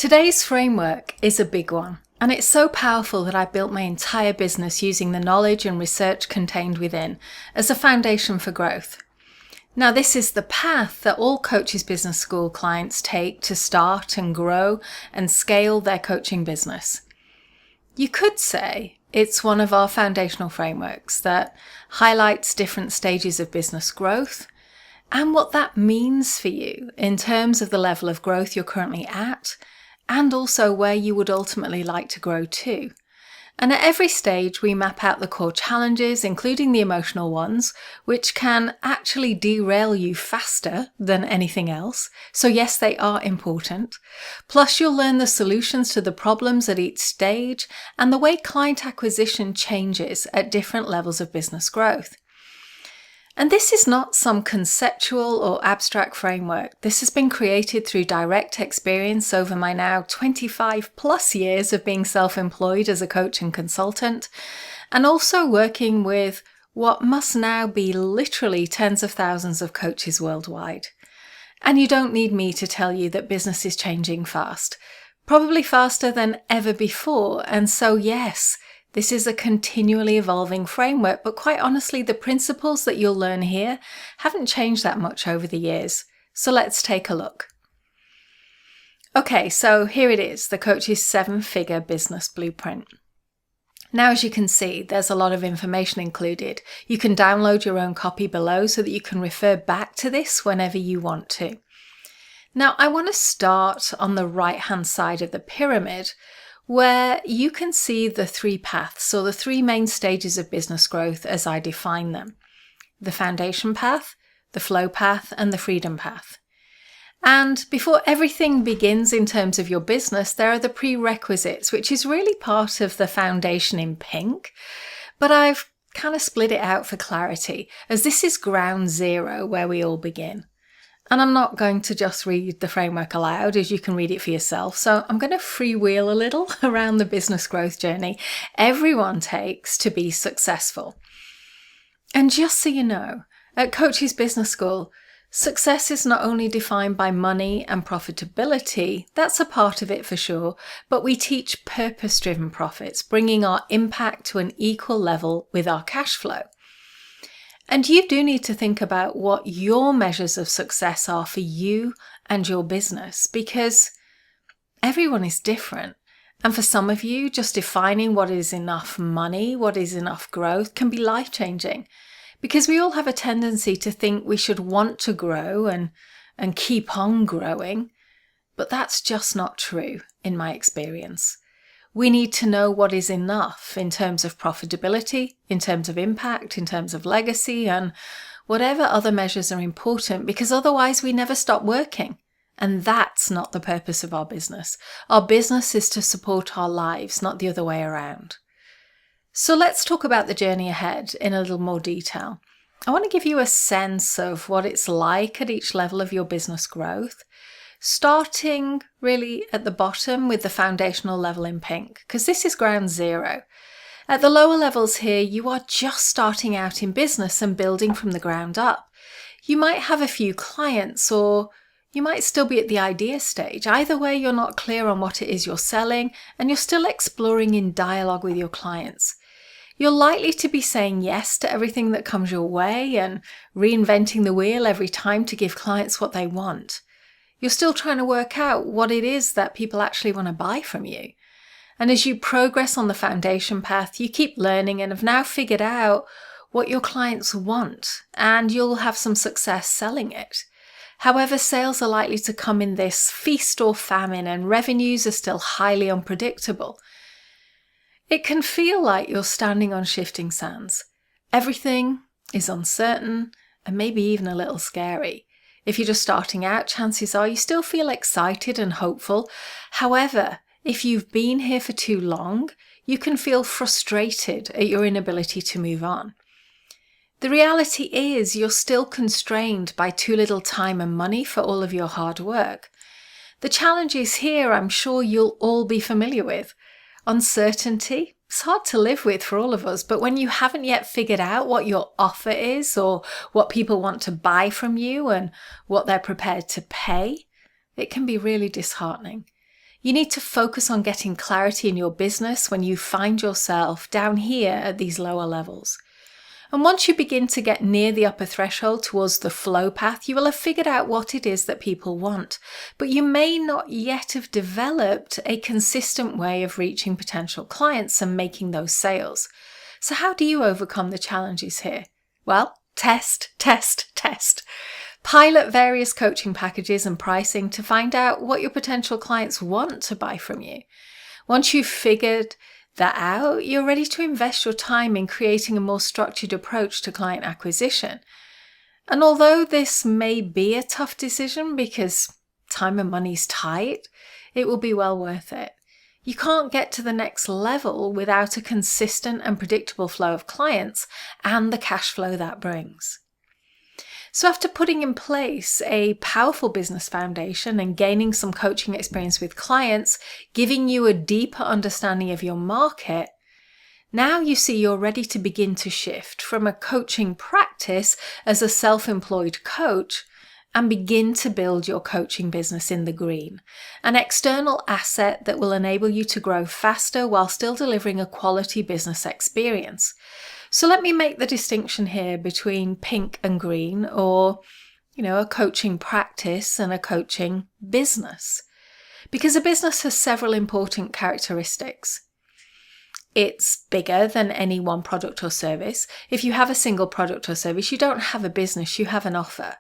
Today's framework is a big one, and it's so powerful that I built my entire business using the knowledge and research contained within as a foundation for growth. Now, this is the path that all Coaches Business School clients take to start and grow and scale their coaching business. You could say it's one of our foundational frameworks that highlights different stages of business growth and what that means for you in terms of the level of growth you're currently at, and also where you would ultimately like to grow to. And at every stage, we map out the core challenges, including the emotional ones, which can actually derail you faster than anything else. So yes, they are important. Plus, you'll learn the solutions to the problems at each stage and the way client acquisition changes at different levels of business growth. And this is not some conceptual or abstract framework. This has been created through direct experience over my now 25 plus years of being self-employed as a coach and consultant, and also working with what must now be literally tens of thousands of coaches worldwide. And you don't need me to tell you that business is changing fast, probably faster than ever before. And so yes, this is a continually evolving framework, but quite honestly, the principles that you'll learn here haven't changed that much over the years. So let's take a look. Okay, so here it is, the Coach's 7-figure business blueprint. Now, as you can see, there's a lot of information included. You can download your own copy below so that you can refer back to this whenever you want to. Now, I want to start on the right-hand side of the pyramid, where you can see the 3 paths, or the 3 main stages of business growth as I define them: the foundation path, the flow path, and the freedom path. And before everything begins in terms of your business, there are the prerequisites, which is really part of the foundation in pink, but I've kind of split it out for clarity, as this is ground zero where we all begin. And I'm not going to just read the framework aloud, as you can read it for yourself. So I'm going to freewheel a little around the business growth journey everyone takes to be successful. And just so you know, at Coaches Business School, success is not only defined by money and profitability, that's a part of it for sure, but we teach purpose-driven profits, bringing our impact to an equal level with our cash flow. And you do need to think about what your measures of success are for you and your business, because everyone is different. And for some of you, just defining what is enough money, what is enough growth, can be life-changing, because we all have a tendency to think we should want to grow and keep on growing. But that's just not true in my experience. We need to know what is enough in terms of profitability, in terms of impact, in terms of legacy, and whatever other measures are important, because otherwise we never stop working. And that's not the purpose of our business. Our business is to support our lives, not the other way around. So let's talk about the journey ahead in a little more detail. I want to give you a sense of what it's like at each level of your business growth, starting really at the bottom with the foundational level in pink, because this is ground zero. At the lower levels here, you are just starting out in business and building from the ground up. You might have a few clients, or you might still be at the idea stage. Either way, you're not clear on what it is you're selling, and you're still exploring in dialogue with your clients. You're likely to be saying yes to everything that comes your way and reinventing the wheel every time to give clients what they want. You're still trying to work out what it is that people actually want to buy from you. And as you progress on the foundation path, you keep learning and have now figured out what your clients want, and you'll have some success selling it. However, sales are likely to come in this feast or famine, and revenues are still highly unpredictable. It can feel like you're standing on shifting sands. Everything is uncertain and maybe even a little scary. If you're just starting out, chances are you still feel excited and hopeful. However, if you've been here for too long, you can feel frustrated at your inability to move on. The reality is you're still constrained by too little time and money for all of your hard work. The challenges here, I'm sure you'll all be familiar with. Uncertainty, it's hard to live with for all of us, but when you haven't yet figured out what your offer is or what people want to buy from you and what they're prepared to pay, it can be really disheartening. You need to focus on getting clarity in your business when you find yourself down here at these lower levels. And once you begin to get near the upper threshold towards the flow path, you will have figured out what it is that people want, but you may not yet have developed a consistent way of reaching potential clients and making those sales. So how do you overcome the challenges here? Well, test, test, test. Pilot various coaching packages and pricing to find out what your potential clients want to buy from you. Once you've figured that out, you're ready to invest your time in creating a more structured approach to client acquisition. And although this may be a tough decision because time and money's tight, it will be well worth it. You can't get to the next level without a consistent and predictable flow of clients and the cash flow that brings. So after putting in place a powerful business foundation and gaining some coaching experience with clients, giving you a deeper understanding of your market, now you see you're ready to begin to shift from a coaching practice as a self-employed coach and begin to build your coaching business in the green, an external asset that will enable you to grow faster while still delivering a quality business experience. So let me make the distinction here between pink and green, or, a coaching practice and a coaching business. Because a business has several important characteristics. It's bigger than any one product or service. If you have a single product or service, you don't have a business, you have an offer.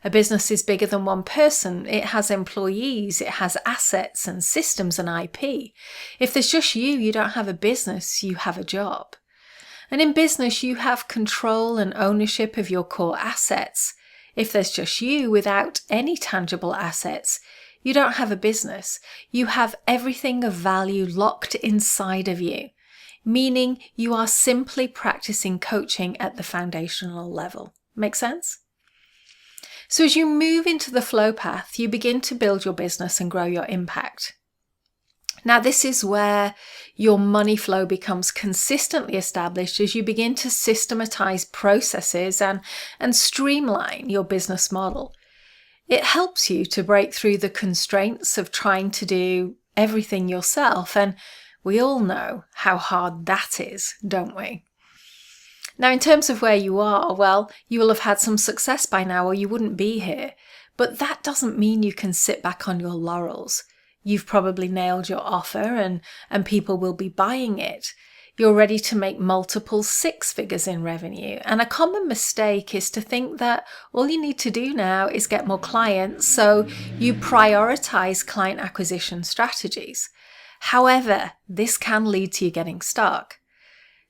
A business is bigger than one person. It has employees, it has assets and systems and IP. If there's just you, you don't have a business, you have a job. And in business, you have control and ownership of your core assets. If there's just you without any tangible assets, you don't have a business. You have everything of value locked inside of you, meaning you are simply practicing coaching at the foundational level. Make sense? So as you move into the flow path, you begin to build your business and grow your impact. Now, this is where your money flow becomes consistently established as you begin to systematize processes and streamline your business model. It helps you to break through the constraints of trying to do everything yourself, and we all know how hard that is, don't we? Now, in terms of where you are, well, you will have had some success by now or you wouldn't be here, but that doesn't mean you can sit back on your laurels. You've probably nailed your offer and people will be buying it. You're ready to make multiple six figures in revenue. And a common mistake is to think that all you need to do now is get more clients, so you prioritize client acquisition strategies. However, this can lead to you getting stuck.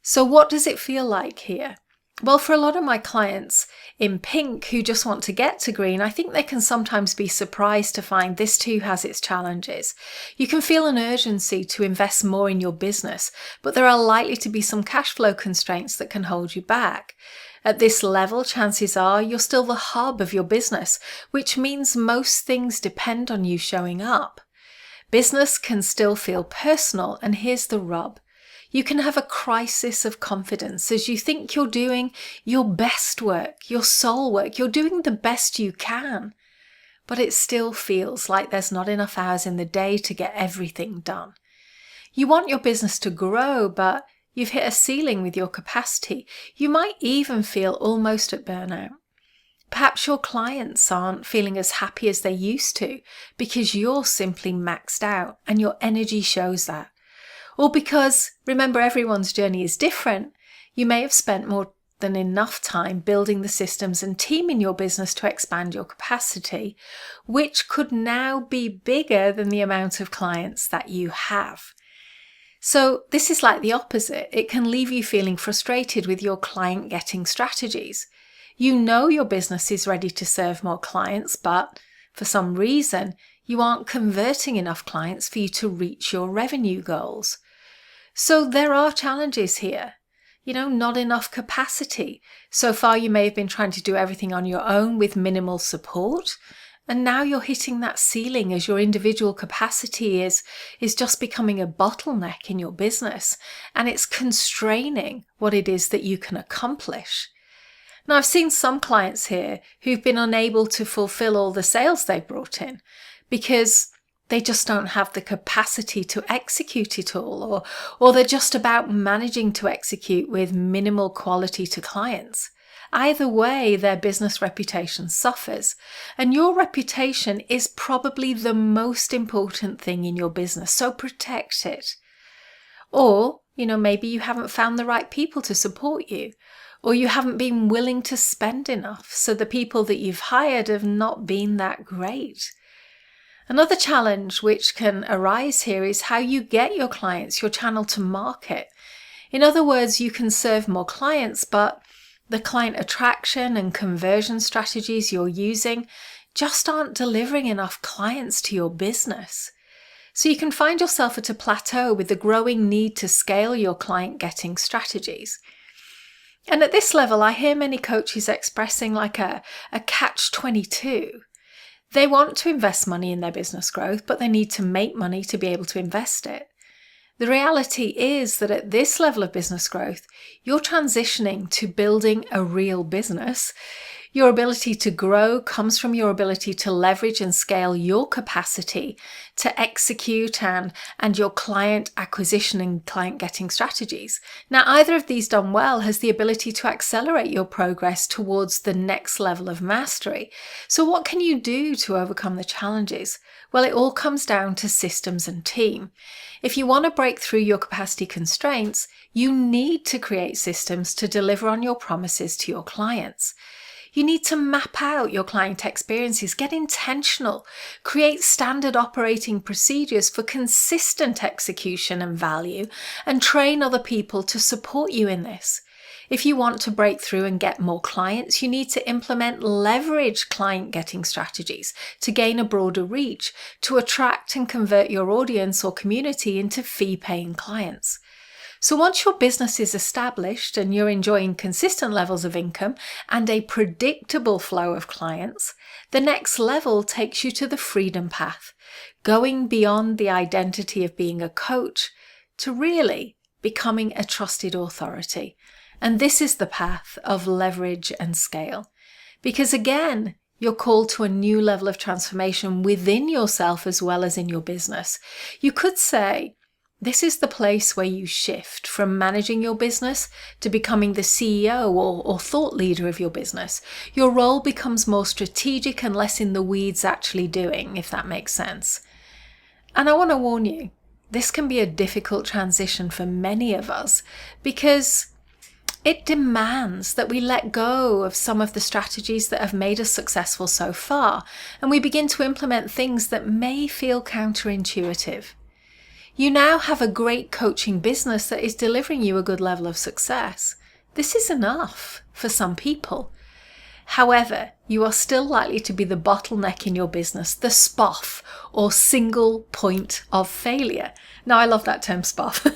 So what does it feel like here? Well, for a lot of my clients in pink who just want to get to green, I think they can sometimes be surprised to find this too has its challenges. You can feel an urgency to invest more in your business, but there are likely to be some cash flow constraints that can hold you back. At this level, chances are you're still the hub of your business, which means most things depend on you showing up. Business can still feel personal, and here's the rub. You can have a crisis of confidence as you think you're doing your best work, your soul work, you're doing the best you can, but it still feels like there's not enough hours in the day to get everything done. You want your business to grow, but you've hit a ceiling with your capacity. You might even feel almost at burnout. Perhaps your clients aren't feeling as happy as they used to because you're simply maxed out and your energy shows that. Or because, remember, everyone's journey is different, you may have spent more than enough time building the systems and team in your business to expand your capacity, which could now be bigger than the amount of clients that you have. So this is like the opposite. It can leave you feeling frustrated with your client getting strategies. You know your business is ready to serve more clients, but for some reason, you aren't converting enough clients for you to reach your revenue goals. So there are challenges here. Not enough capacity. So far, you may have been trying to do everything on your own with minimal support. And now you're hitting that ceiling as your individual capacity is just becoming a bottleneck in your business. And it's constraining what it is that you can accomplish. Now, I've seen some clients here who've been unable to fulfill all the sales they've brought in because They just don't have the capacity to execute it all, or they're just about managing to execute with minimal quality to clients. Either way, their business reputation suffers, and your reputation is probably the most important thing in your business, so protect it. Or, maybe you haven't found the right people to support you, or you haven't been willing to spend enough, so the people that you've hired have not been that great. Another challenge which can arise here is how you get your clients, your channel to market. In other words, you can serve more clients, but the client attraction and conversion strategies you're using just aren't delivering enough clients to your business. So you can find yourself at a plateau with the growing need to scale your client getting strategies. And at this level, I hear many coaches expressing like a catch-22. They want to invest money in their business growth, but they need to make money to be able to invest it. The reality is that at this level of business growth, you're transitioning to building a real business. Your ability to grow comes from your ability to leverage and scale your capacity to execute and your client acquisition and client getting strategies. Now, either of these done well has the ability to accelerate your progress towards the next level of mastery. So what can you do to overcome the challenges? Well, it all comes down to systems and team. If you want to break through your capacity constraints, you need to create systems to deliver on your promises to your clients. You need to map out your client experiences, get intentional, create standard operating procedures for consistent execution and value, and train other people to support you in this. If you want to break through and get more clients, you need to implement leverage client getting strategies to gain a broader reach, to attract and convert your audience or community into fee-paying clients. So once your business is established and you're enjoying consistent levels of income and a predictable flow of clients, the next level takes you to the freedom path, going beyond the identity of being a coach to really becoming a trusted authority. And this is the path of leverage and scale. Because again, you're called to a new level of transformation within yourself as well as in your business. You could say, this is the place where you shift from managing your business to becoming the CEO or thought leader of your business. Your role becomes more strategic and less in the weeds actually doing, if that makes sense. And I want to warn you, this can be a difficult transition for many of us because it demands that we let go of some of the strategies that have made us successful so far, and we begin to implement things that may feel counterintuitive. You now have a great coaching business that is delivering you a good level of success. This is enough for some people. However, you are still likely to be the bottleneck in your business, the SPOF, or single point of failure. Now, I love that term SPOF.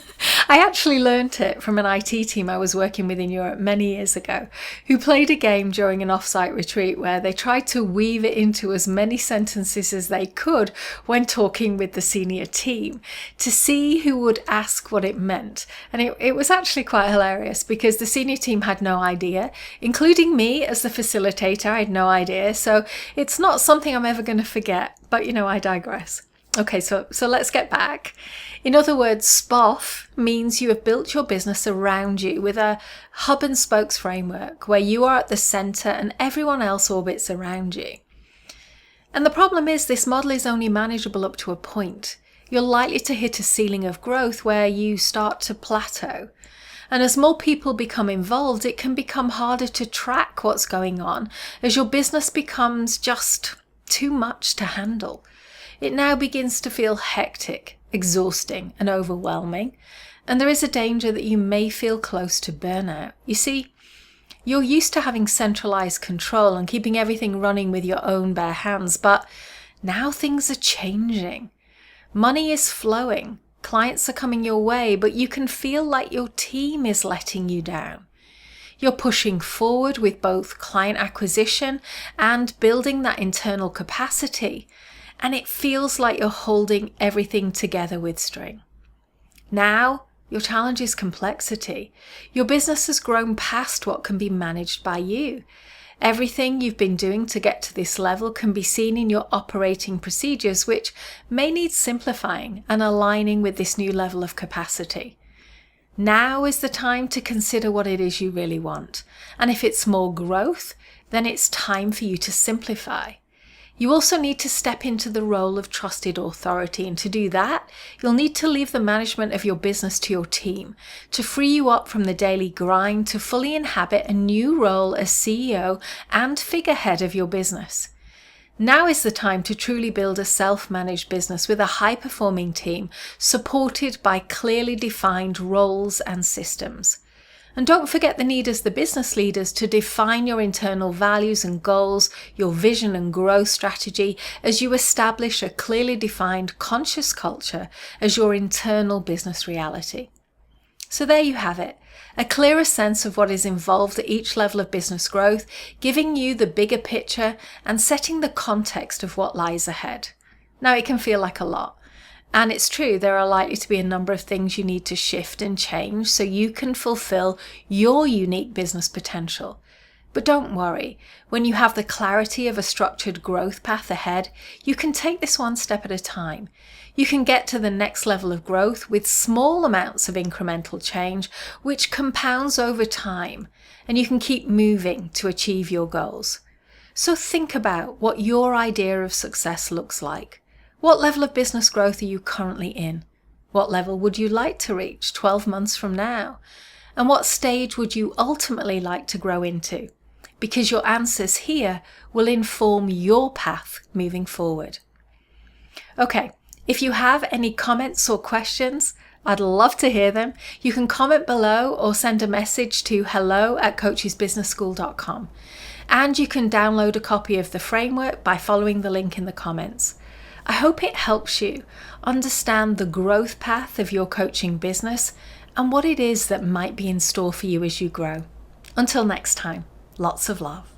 I actually learnt it from an IT team I was working with in Europe many years ago, who played a game during an off-site retreat where they tried to weave it into as many sentences as they could when talking with the senior team to see who would ask what it meant. And it was actually quite hilarious because the senior team had no idea, including me as the facilitator. I had no idea. So it's not something I'm ever going to forget, but I digress. Okay, so let's get back. In other words, SPOF means you have built your business around you with a hub and spokes framework where you are at the center and everyone else orbits around you. And the problem is this model is only manageable up to a point. You're likely to hit a ceiling of growth where you start to plateau. And as more people become involved, it can become harder to track what's going on as your business becomes just too much to handle. It now begins to feel hectic, exhausting, and overwhelming, and there is a danger that you may feel close to burnout. You see, you're used to having centralized control and keeping everything running with your own bare hands, but now things are changing. Money is flowing, clients are coming your way, but you can feel like your team is letting you down. You're pushing forward with both client acquisition and building that internal capacity, and it feels like you're holding everything together with string. Now, your challenge is complexity. Your business has grown past what can be managed by you. Everything you've been doing to get to this level can be seen in your operating procedures, which may need simplifying and aligning with this new level of capacity. Now is the time to consider what it is you really want. And if it's more growth, then it's time for you to simplify. You also need to step into the role of trusted authority, and to do that, you'll need to leave the management of your business to your team to free you up from the daily grind to fully inhabit a new role as CEO and figurehead of your business. Now is the time to truly build a self-managed business with a high-performing team supported by clearly defined roles and systems. And don't forget the need as the business leaders to define your internal values and goals, your vision and growth strategy as you establish a clearly defined conscious culture as your internal business reality. So there you have it, a clearer sense of what is involved at each level of business growth, giving you the bigger picture and setting the context of what lies ahead. Now it can feel like a lot. And it's true, there are likely to be a number of things you need to shift and change so you can fulfill your unique business potential. But don't worry, when you have the clarity of a structured growth path ahead, you can take this one step at a time. You can get to the next level of growth with small amounts of incremental change, which compounds over time, and you can keep moving to achieve your goals. So think about what your idea of success looks like. What level of business growth are you currently in? What level would you like to reach 12 months from now? And what stage would you ultimately like to grow into? Because your answers here will inform your path moving forward. Okay, if you have any comments or questions, I'd love to hear them. You can comment below or send a message to hello@coachesbusinessschool.com. And you can download a copy of the framework by following the link in the comments. I hope it helps you understand the growth path of your coaching business and what it is that might be in store for you as you grow. Until next time, lots of love.